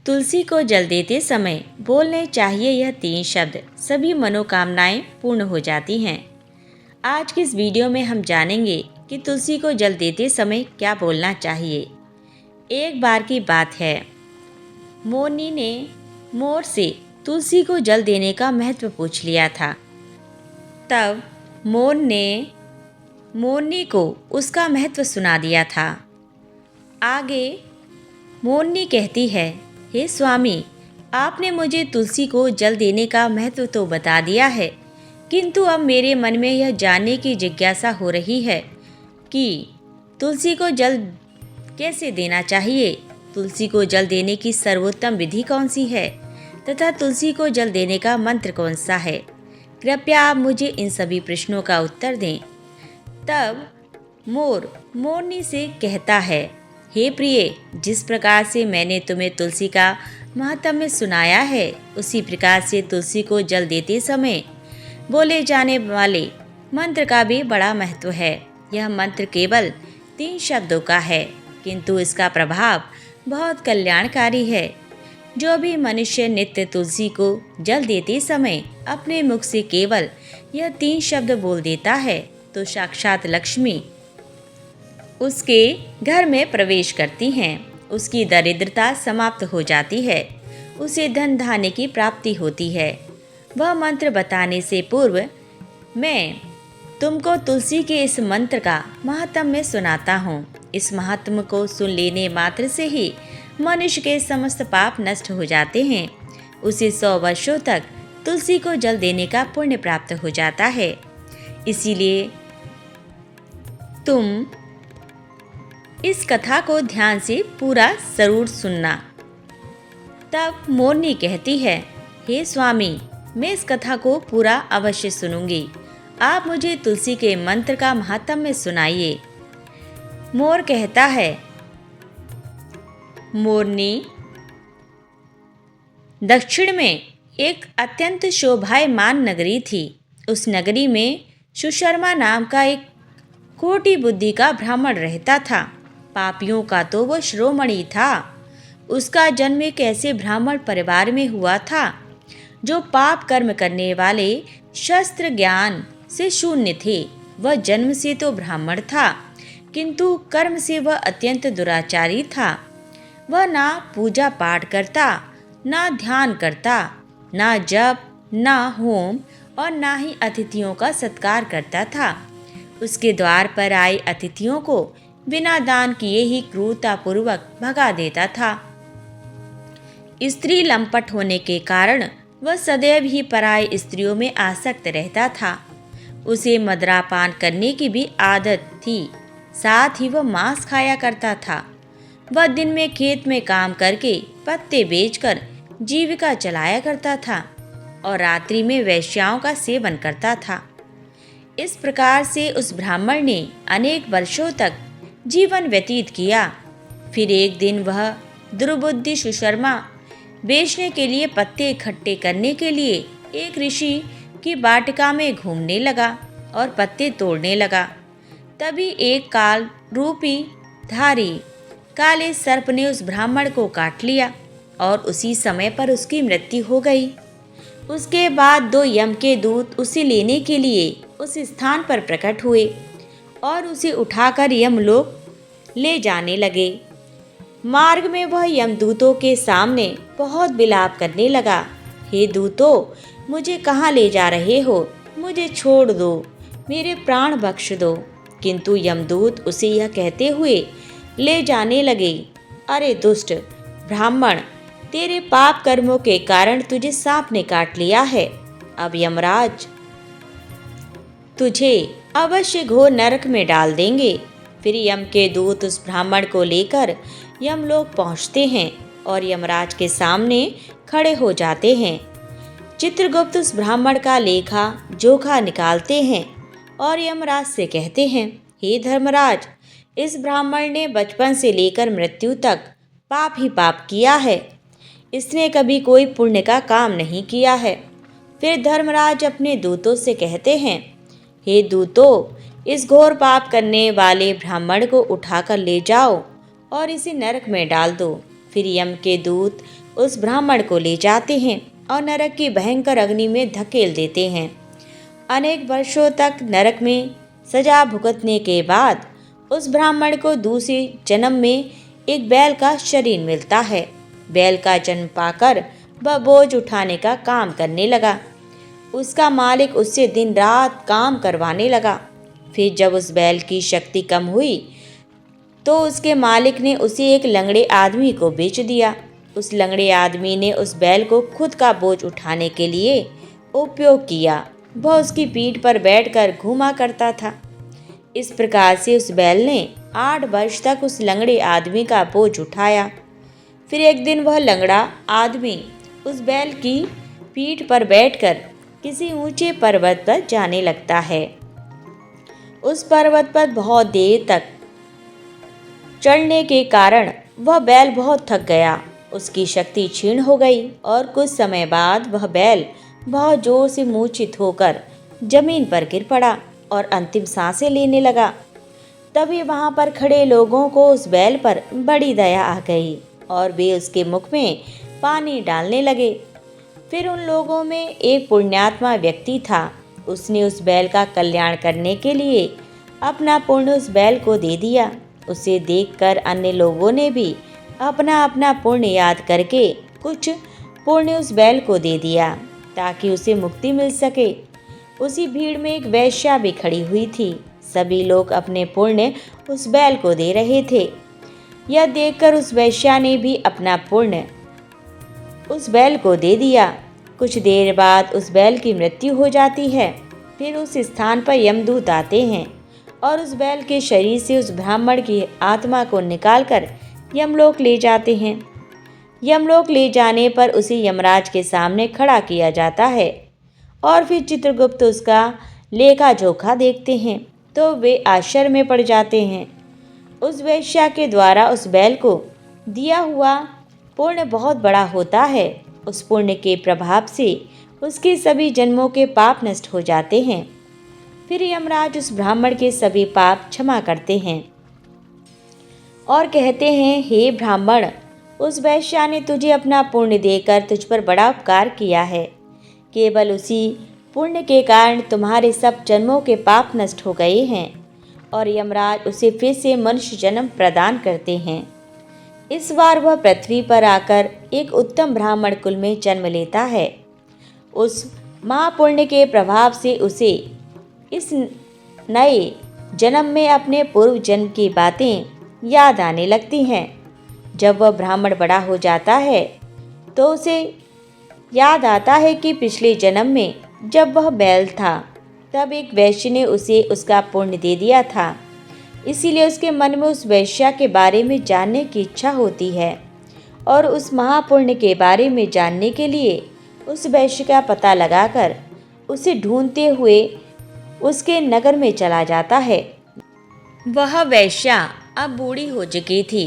तुलसी को जल देते समय बोलने चाहिए यह 3 शब्द, सभी मनोकामनाएं पूर्ण हो जाती हैं। आज की इस वीडियो में हम जानेंगे कि तुलसी को जल देते समय क्या बोलना चाहिए। एक बार की बात है, मोरनी ने मोर से तुलसी को जल देने का महत्व पूछ लिया था। तब मोर ने मोरनी को उसका महत्व सुना दिया था। आगे मोरनी कहती है, हे स्वामी, आपने मुझे तुलसी को जल देने का महत्व तो बता दिया है, किंतु अब मेरे मन में यह जानने की जिज्ञासा हो रही है कि तुलसी को जल कैसे देना चाहिए, तुलसी को जल देने की सर्वोत्तम विधि कौन सी है तथा तुलसी को जल देने का मंत्र कौन सा है। कृपया आप मुझे इन सभी प्रश्नों का उत्तर दें। तब मोर मोरनी से कहता है, हे प्रिय, जिस प्रकार से मैंने तुम्हें तुलसी का महात्म्य सुनाया है, उसी प्रकार से तुलसी को जल देते समय बोले जाने वाले मंत्र का भी बड़ा महत्व है। यह मंत्र केवल 3 शब्दों का है, किंतु इसका प्रभाव बहुत कल्याणकारी है। जो भी मनुष्य नित्य तुलसी को जल देते समय अपने मुख से केवल यह 3 शब्द बोल देता है, तो साक्षात लक्ष्मी उसके घर में प्रवेश करती हैं। उसकी दरिद्रता समाप्त हो जाती है, उसे धन धान्य की प्राप्ति होती है। वह मंत्र बताने से पूर्व मैं तुमको तुलसी के इस मंत्र का महात्म्य सुनाता हूँ। इस महात्म्य को सुन लेने मात्र से ही मनुष्य के समस्त पाप नष्ट हो जाते हैं। उसे 100 वर्षों तक तुलसी को जल देने का पुण्य प्राप्त हो जाता है। इसीलिए तुम इस कथा को ध्यान से पूरा जरूर सुनना। तब मोरनी कहती है, हे स्वामी, मैं इस कथा को पूरा अवश्य सुनूंगी। आप मुझे तुलसी के मंत्र का महात्म्य सुनाइए। मोर कहता है, मोरनी, दक्षिण में एक अत्यंत शोभायमान नगरी थी। उस नगरी में सुशर्मा नाम का एक खोटी बुद्धि का ब्राह्मण रहता था। पापियों का तो वो शिरोमणि था। उसका जन्म एक ऐसे ब्राह्मण परिवार में हुआ था जो पाप कर्म करने वाले शस्त्र ज्ञान से शून्य थे। वह जन्म से तो ब्राह्मण था, किंतु कर्म से वह अत्यंत दुराचारी था। वह ना पूजा पाठ करता, ना ध्यान करता, ना जप, ना होम और ना ही अतिथियों का सत्कार करता था। उसके द्वार पर आए अतिथियों को बिना दान किए ही क्रूरतापूर्वक भगा देता था। स्त्री लंपट होने के कारण वह सदैव ही पराई स्त्रियों में आसक्त रहता था। उसे मदिरापान करने की भी आदत थी, साथ ही वह मांस खाया करता था। वह दिन में खेत में काम करके पत्ते बेचकर जीविका चलाया करता था और रात्रि में वेश्याओं का सेवन करता था। इस प्रकार से उस ब्राह्मण ने अनेक वर्षों तक जीवन व्यतीत किया। फिर एक दिन वह दुर्बुद्धि सुशर्मा बेचने के लिए पत्ते इकट्ठे करने के लिए एक ऋषि की वाटिका में घूमने लगा और पत्ते तोड़ने लगा। तभी एक काल रूपी धारी काले सर्प ने उस ब्राह्मण को काट लिया और उसी समय पर उसकी मृत्यु हो गई। उसके बाद 2 यम के दूत उसे लेने के लिए उस स्थान पर प्रकट हुए और उसे उठाकर यमलोक ले जाने लगे। मार्ग में वह यमदूतों के सामने बहुत विलाप करने लगा, हे दूतों, मुझे कहाँ ले जा रहे हो? मुझे छोड़ दो, मेरे प्राण बख्श दो। किंतु यमदूत उसे यह कहते हुए ले जाने लगे, अरे दुष्ट ब्राह्मण, तेरे पाप कर्मों के कारण तुझे सांप ने काट लिया है। अब यमराज तुझे अवश्य घोर नरक में डाल देंगे। फिर यम के दूत उस ब्राह्मण को लेकर यमलोक पहुंचते हैं और यमराज के सामने खड़े हो जाते हैं। चित्रगुप्त उस ब्राह्मण का लेखा जोखा निकालते हैं और यमराज से कहते हैं, हे धर्मराज, इस ब्राह्मण ने बचपन से लेकर मृत्यु तक पाप ही पाप किया है। इसने कभी कोई पुण्य का काम नहीं किया है। फिर धर्मराज अपने दूतों से कहते हैं, हे दूतों, इस घोर पाप करने वाले ब्राह्मण को उठाकर ले जाओ और इसे नरक में डाल दो। फिर यम के दूत उस ब्राह्मण को ले जाते हैं और नरक की भयंकर अग्नि में धकेल देते हैं। अनेक वर्षों तक नरक में सजा भुगतने के बाद उस ब्राह्मण को दूसरे जन्म में एक बैल का शरीर मिलता है। बैल का जन्म पाकर वह बोझ उठाने का काम करने लगा। उसका मालिक उससे दिन रात काम करवाने लगा। फिर जब उस बैल की शक्ति कम हुई तो उसके मालिक ने उसे एक लंगड़े आदमी को बेच दिया। उस लंगड़े आदमी ने उस बैल को खुद का बोझ उठाने के लिए उपयोग किया। वह उसकी पीठ पर बैठकर घूमा करता था। इस प्रकार से उस बैल ने 8 वर्ष तक उस लंगड़े आदमी का बोझ उठाया। फिर एक दिन वह लंगड़ा आदमी उस बैल की पीठ पर बैठकर किसी ऊंचे पर्वत पर जाने लगता है। उस पर्वत पर बहुत देर तक चढ़ने के कारण वह बैल बहुत थक गया। उसकी शक्ति क्षीण हो गई और कुछ समय बाद वह बैल बहुत जोर से मूर्छित होकर जमीन पर गिर पड़ा और अंतिम सांसें लेने लगा। तभी वहां पर खड़े लोगों को उस बैल पर बड़ी दया आ गई और वे उसके मुख में पानी डालने लगे। फिर उन लोगों में एक पुण्यात्मा व्यक्ति था। उसने उस बैल का कल्याण करने के लिए अपना पुण्य उस बैल को दे दिया। उसे देखकर अन्य लोगों ने भी अपना अपना पुण्य याद करके कुछ पुण्य उस बैल को दे दिया ताकि उसे मुक्ति मिल सके। उसी भीड़ में एक वेश्या भी खड़ी हुई थी। सभी लोग अपने पुण्य उस बैल को दे रहे थे। यह देखकर उस वेश्या ने भी अपना पुण्य उस बैल को दे दिया। कुछ देर बाद उस बैल की मृत्यु हो जाती है। फिर उस स्थान पर यमदूत आते हैं और उस बैल के शरीर से उस ब्राह्मण की आत्मा को निकालकर यमलोक ले जाते हैं। यमलोक ले जाने पर उसे यमराज के सामने खड़ा किया जाता है और फिर चित्रगुप्त उसका लेखा जोखा देखते हैं तो वे आश्चर्य में पड़ जाते हैं। उस वेश्या के द्वारा उस बैल को दिया हुआ पुण्य बहुत बड़ा होता है। उस पुण्य के प्रभाव से उसके सभी जन्मों के पाप नष्ट हो जाते हैं। फिर यमराज उस ब्राह्मण के सभी पाप क्षमा करते हैं और कहते हैं, हे ब्राह्मण, उस वेश्या ने तुझे अपना पुण्य देकर तुझ पर बड़ा उपकार किया है। केवल उसी पुण्य के कारण तुम्हारे सब जन्मों के पाप नष्ट हो गए हैं और यमराज उसे फिर से मनुष्य जन्म प्रदान करते हैं। इस बार वह पृथ्वी पर आकर एक उत्तम ब्राह्मण कुल में जन्म लेता है। उस महापुण्य के प्रभाव से उसे इस नए जन्म में अपने पूर्व जन्म की बातें याद आने लगती हैं। जब वह ब्राह्मण बड़ा हो जाता है तो उसे याद आता है कि पिछले जन्म में जब वह बैल था तब एक वैश्य ने उसे उसका पुण्य दे दिया था। इसीलिए उसके मन में उस वेश्या के बारे में जानने की इच्छा होती है और उस महापुण्य के बारे में जानने के लिए उस वैश्य का पता लगाकर उसे ढूंढते हुए उसके नगर में चला जाता है। वह वेश्या अब बूढ़ी हो चुकी थी।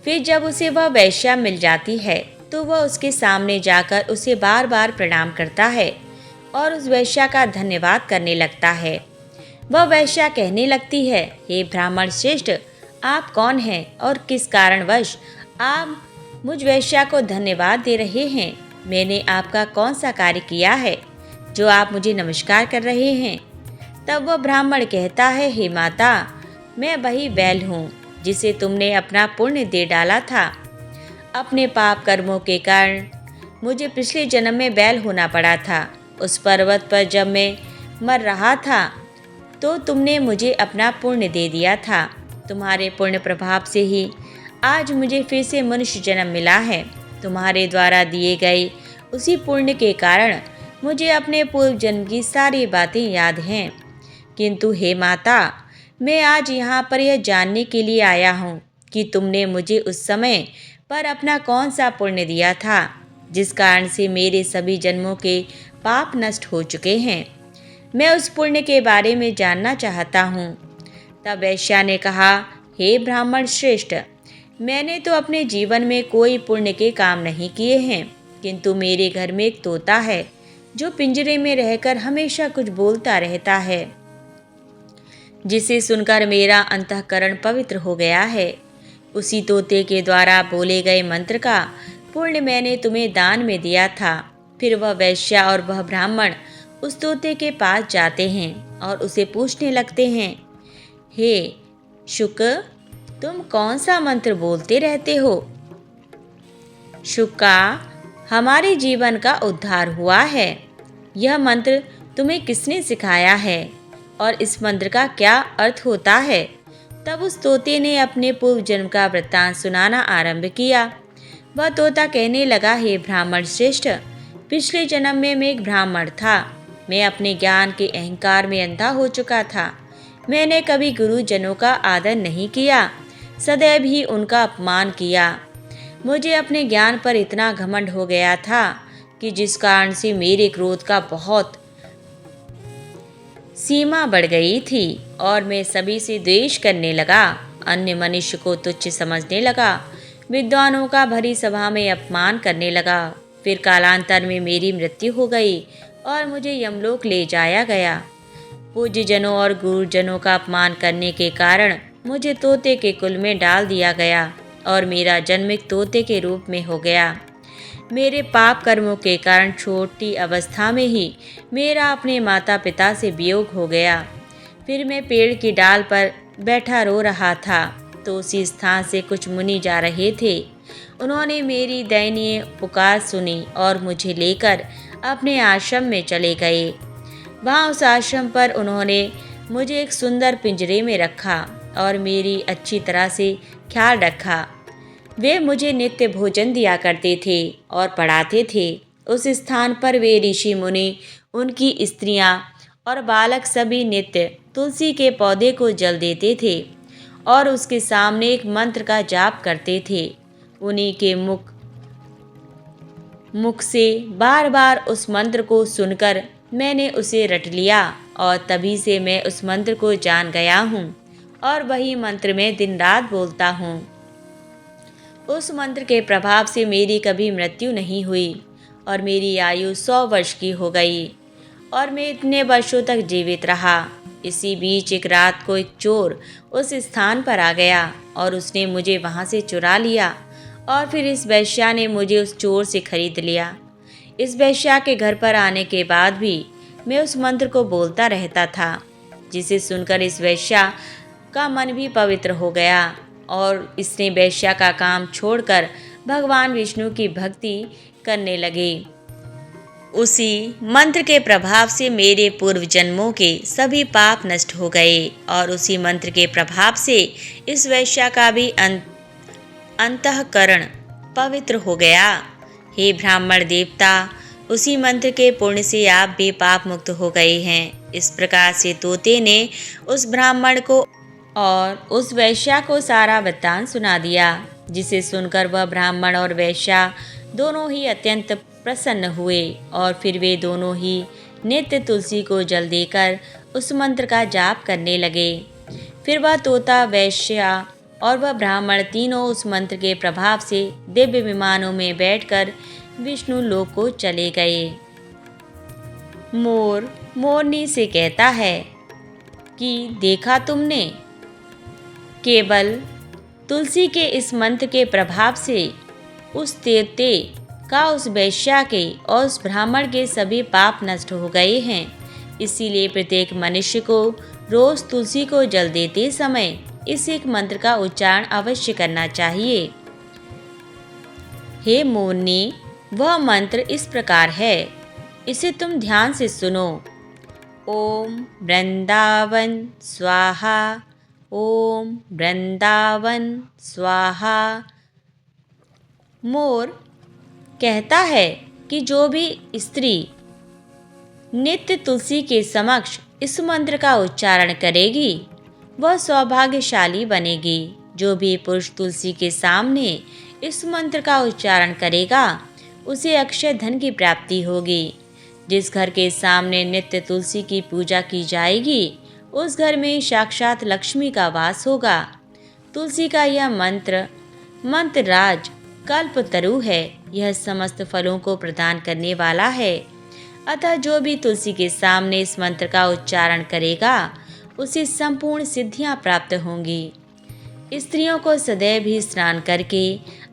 फिर जब उसे वह वेश्या मिल जाती है तो वह उसके सामने जाकर उसे बार बार प्रणाम करता है और उस वेश्या का धन्यवाद करने लगता है। वह वेश्या कहने लगती है, हे ब्राह्मण श्रेष्ठ, आप कौन हैं और किस कारणवश आप मुझ वेश्या को धन्यवाद दे रहे हैं? मैंने आपका कौन सा कार्य किया है जो आप मुझे नमस्कार कर रहे हैं? तब वह ब्राह्मण कहता है, हे माता, मैं वही बैल हूँ जिसे तुमने अपना पुण्य दे डाला था। अपने पाप कर्मों के कारण मुझे पिछले जन्म में बैल होना पड़ा था। उस पर्वत पर जब मैं मर रहा था तो तुमने मुझे अपना पुण्य दे दिया था। तुम्हारे पुण्य प्रभाव से ही आज मुझे फिर से मनुष्य जन्म मिला है। तुम्हारे द्वारा दिए गए उसी पुण्य के कारण मुझे अपने पूर्व जन्म की सारी बातें याद हैं। किंतु हे माता, मैं आज यहाँ पर यह जानने के लिए आया हूँ कि तुमने मुझे उस समय पर अपना कौन सा पुण्य दिया था जिस कारण से मेरे सभी जन्मों के पाप नष्ट हो चुके हैं। मैं उस पुण्य के बारे में जानना चाहता हूँ। तब वेश्या ने कहा, हे ब्राह्मण श्रेष्ठ, मैंने तो अपने जीवन में कोई पुण्य के काम नहीं किए हैं, किंतु मेरे घर में एक तोता है जो पिंजरे में रहकर हमेशा कुछ बोलता रहता है, जिसे सुनकर मेरा अंतःकरण पवित्र हो गया है। उसी तोते के द्वारा बोले गए मंत्र का पुण्य मैंने तुम्हें दान में दिया था। फिर वह वैश्या और वह ब्राह्मण उस तोते के पास जाते हैं और उसे पूछने लगते हैं, हे शुक, तुम कौन सा मंत्र बोलते रहते हो? शुका, हमारे जीवन का उद्धार हुआ है। यह मंत्र तुम्हें किसने सिखाया है और इस मंत्र का क्या अर्थ होता है? तब उस तोते ने अपने पूर्व जन्म का वृत्तांत सुनाना आरंभ किया। वह तोता कहने लगा, हे ब्राह्मण श्रेष्ठ, पिछले जन्म में मैं एक ब्राह्मण था। मैं अपने ज्ञान के अहंकार में अंधा हो चुका था। मैंने कभी गुरुजनों का आदर नहीं किया, सदैव ही उनका अपमान किया। मुझे अपने ज्ञान पर इतना घमंड हो गया था कि जिस कारण से मेरे क्रोध का बहुत सीमा बढ़ गई थी और मैं सभी से द्वेष करने लगा, अन्य मनुष्य को तुच्छ समझने लगा, विद्वानों का भरी सभा में अपमान करने लगा। फिर कालांतर में मेरी मृत्यु हो गई और मुझे यमलोक ले जाया गया। पूज्य जनों और गुरुजनों का अपमान करने के कारण मुझे तोते के कुल में डाल दिया गया और मेरा जन्म एक तोते के रूप में हो गया। मेरे पाप कर्मों के कारण छोटी अवस्था में ही मेरा अपने माता पिता से वियोग हो गया। फिर मैं पेड़ की डाल पर बैठा रो रहा था तो उसी स्थान से कुछ मुनि जा रहे थे। उन्होंने मेरी दयनीय पुकार सुनी और मुझे लेकर अपने आश्रम में चले गए। वहाँ उस आश्रम पर उन्होंने मुझे एक सुंदर पिंजरे में रखा और मेरी अच्छी तरह से ख्याल रखा। वे मुझे नित्य भोजन दिया करते थे और पढ़ाते थे। उस स्थान पर वे ऋषि मुनि, उनकी स्त्रियां और बालक सभी नित्य तुलसी के पौधे को जल देते थे और उसके सामने एक मंत्र का जाप करते थे। उन्हीं के मुख से बार बार उस मंत्र को सुनकर मैंने उसे रट लिया और तभी से मैं उस मंत्र को जान गया हूँ और वही मंत्र मैं दिन रात बोलता हूँ। उस मंत्र के प्रभाव से मेरी कभी मृत्यु नहीं हुई और मेरी आयु 100 वर्ष की हो गई और मैं इतने वर्षों तक जीवित रहा। इसी बीच एक रात को एक चोर उस स्थान पर आ गया और उसने मुझे वहाँ से चुरा लिया और फिर इस वैश्या ने मुझे उस चोर से खरीद लिया। इस वैश्या के घर पर आने के बाद भी मैं उस मंत्र को बोलता रहता था, जिसे सुनकर इस वैश्या का मन भी पवित्र हो गया और इसने वैश्या का काम छोड़कर भगवान विष्णु की भक्ति करने लगे। उसी मंत्र के प्रभाव से मेरे पूर्व जन्मों के सभी पाप नष्ट हो गए और उसी मंत्र के प्रभाव से इस वैश्या का भी अंतःकरण पवित्र हो गया। हे ब्राह्मण देवता, उसी मंत्र के पुण्य से आप भी पाप मुक्त हो गए हैं। इस प्रकार से तोते ने उस ब्राह्मण को और उस वैश्या को सारा वृत्तांत सुना दिया, जिसे सुनकर वह ब्राह्मण और वैश्या दोनों ही अत्यंत प्रसन्न हुए और फिर वे दोनों ही नित्य तुलसी को जल देकर उस मंत्र का जाप करने लगे। फिर वह तोता, वैश्या और वह ब्राह्मण तीनों उस मंत्र के प्रभाव से दिव्य विमानों में बैठकर विष्णु लोक को चले गए। मोर मोरनी से कहता है कि देखा तुमने, केवल तुलसी के इस मंत्र के प्रभाव से उस तोते का, उस वैश्या के और उस ब्राह्मण के सभी पाप नष्ट हो गए हैं। इसीलिए प्रत्येक मनुष्य को रोज तुलसी को जल देते समय इस एक मंत्र का उच्चारण अवश्य करना चाहिए। हे मोरनी, वह मंत्र इस प्रकार है, इसे तुम ध्यान से सुनो। ओम वृंदावन स्वाहा, ओम वृंदावन स्वाहा। मोर कहता है कि जो भी स्त्री नित्य तुलसी के समक्ष इस मंत्र का उच्चारण करेगी वह सौभाग्यशाली बनेगी। जो भी पुरुष तुलसी के सामने इस मंत्र का उच्चारण करेगा उसे अक्षय धन की प्राप्ति होगी। जिस घर के सामने नित्य तुलसी की पूजा की जाएगी उस घर में साक्षात लक्ष्मी का वास होगा। तुलसी का यह मंत्र राज कल्पतरु है। यह समस्त फलों को प्रदान करने वाला है। अतः जो भी तुलसी के सामने इस मंत्र का उच्चारण करेगा उसे संपूर्ण सिद्धियां प्राप्त होंगी। स्त्रियों को सदैव ही स्नान करके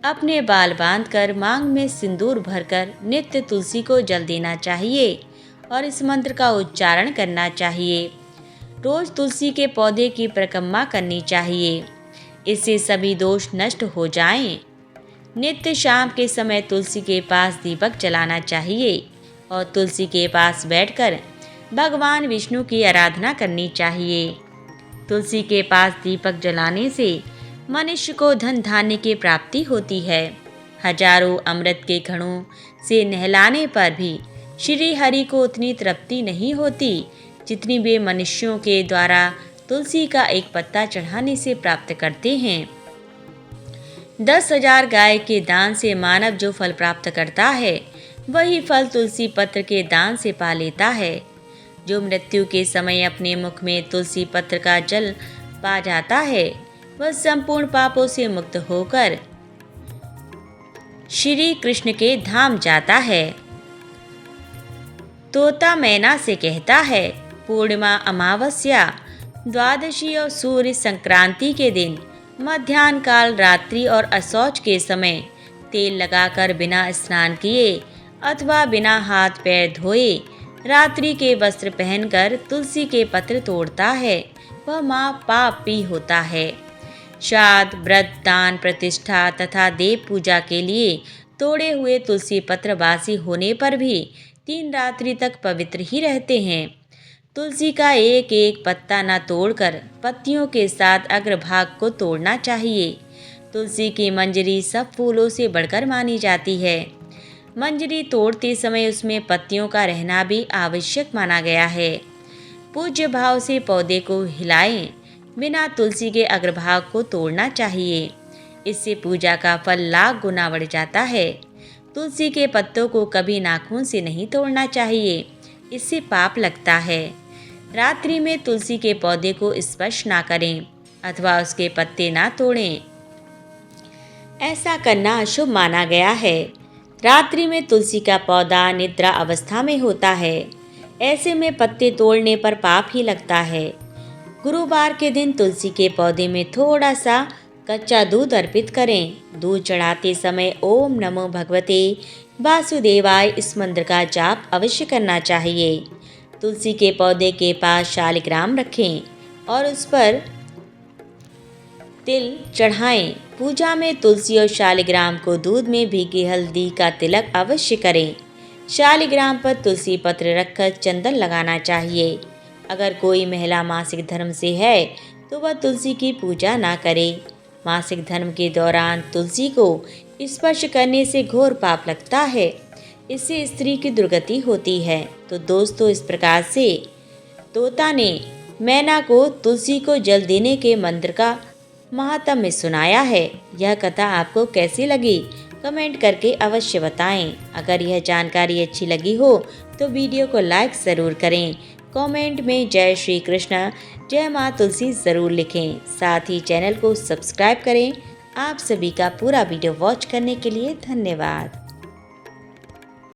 अपने बाल बांधकर मांग में सिंदूर भरकर नित्य तुलसी को जल देना चाहिए और इस मंत्र का उच्चारण करना चाहिए। रोज तुलसी के पौधे की परिक्रमा करनी चाहिए, इससे सभी दोष नष्ट हो जाएं। नित्य शाम के समय तुलसी के पास दीपक जलाना चाहिए और तुलसी के पास बैठकर भगवान विष्णु की आराधना करनी चाहिए। तुलसी के पास दीपक जलाने से मनुष्य को धन धान्य की प्राप्ति होती है। हजारों अमृत के घड़ों से नहलाने पर भी श्री हरि को उतनी तृप्ति नहीं होती जितनी वे मनुष्यों के द्वारा तुलसी का एक पत्ता चढ़ाने से प्राप्त करते हैं। 10,000 गाय के दान से मानव जो फल प्राप्त करता है, वही फल तुलसी पत्र के दान से पा लेता है। जो मृत्यु के समय अपने मुख में तुलसी पत्र का जल पा जाता है, वह संपूर्ण पापों से मुक्त होकर श्री कृष्ण के धाम जाता है। तोता मैना से कहता है, पूर्णिमा, अमावस्या, द्वादशी और सूर्य संक्रांति के दिन मध्याह्न काल, रात्रि और असौच के समय तेल लगाकर बिना स्नान किए अथवा बिना हाथ पैर धोए रात्रि के वस्त्र पहनकर तुलसी के पत्र तोड़ता है, वह महापापी होता है। श्राद्ध, व्रत, दान, प्रतिष्ठा तथा देव पूजा के लिए तोड़े हुए तुलसी पत्र बासी होने पर भी 3 रात्रि तक पवित्र ही रहते हैं। तुलसी का एक एक पत्ता न तोड़कर पत्तियों के साथ अग्रभाग को तोड़ना चाहिए। तुलसी की मंजरी सब फूलों से बढ़कर मानी जाती है। मंजरी तोड़ते समय उसमें पत्तियों का रहना भी आवश्यक माना गया है। पूज्य भाव से पौधे को हिलाएं, बिना तुलसी के अग्रभाग को तोड़ना चाहिए। इससे पूजा का फल लाख गुना बढ़ जाता है। तुलसी के पत्तों को कभी नाखून से नहीं तोड़ना चाहिए, इससे पाप लगता है। रात्रि में तुलसी के पौधे को स्पर्श ना करें अथवा उसके पत्ते ना तोड़ें, ऐसा करना अशुभ माना गया है। रात्रि में तुलसी का पौधा निद्रा अवस्था में होता है, ऐसे में पत्ते तोड़ने पर पाप ही लगता है। गुरुवार के दिन तुलसी के पौधे में थोड़ा सा कच्चा दूध अर्पित करें। दूध चढ़ाते समय ओम नमो भगवते वासुदेवाय इस मंत्र का जाप अवश्य करना चाहिए। तुलसी के पौधे के पास शालिग्राम रखें और उस पर तिल चढ़ाएं। पूजा में तुलसी और शालिग्राम को दूध में भीगी हल्दी का तिलक अवश्य करें। शालिग्राम पर तुलसी पत्र रखकर चंदन लगाना चाहिए। अगर कोई महिला मासिक धर्म से है तो वह तुलसी की पूजा ना करे। मासिक धर्म के दौरान तुलसी को स्पर्श करने से घोर पाप लगता है, इससे स्त्री की दुर्गति होती है। तो दोस्तों, इस प्रकार से तोता ने मैना को तुलसी को जल देने के मंत्र का महात्म्य सुनाया है। यह कथा आपको कैसी लगी कमेंट करके अवश्य बताएं। अगर यह जानकारी अच्छी लगी हो तो वीडियो को लाइक ज़रूर करें। कमेंट में जय श्री कृष्ण, जय माँ तुलसी ज़रूर लिखें। साथ ही चैनल को सब्सक्राइब करें। आप सभी का पूरा वीडियो वॉच करने के लिए धन्यवाद।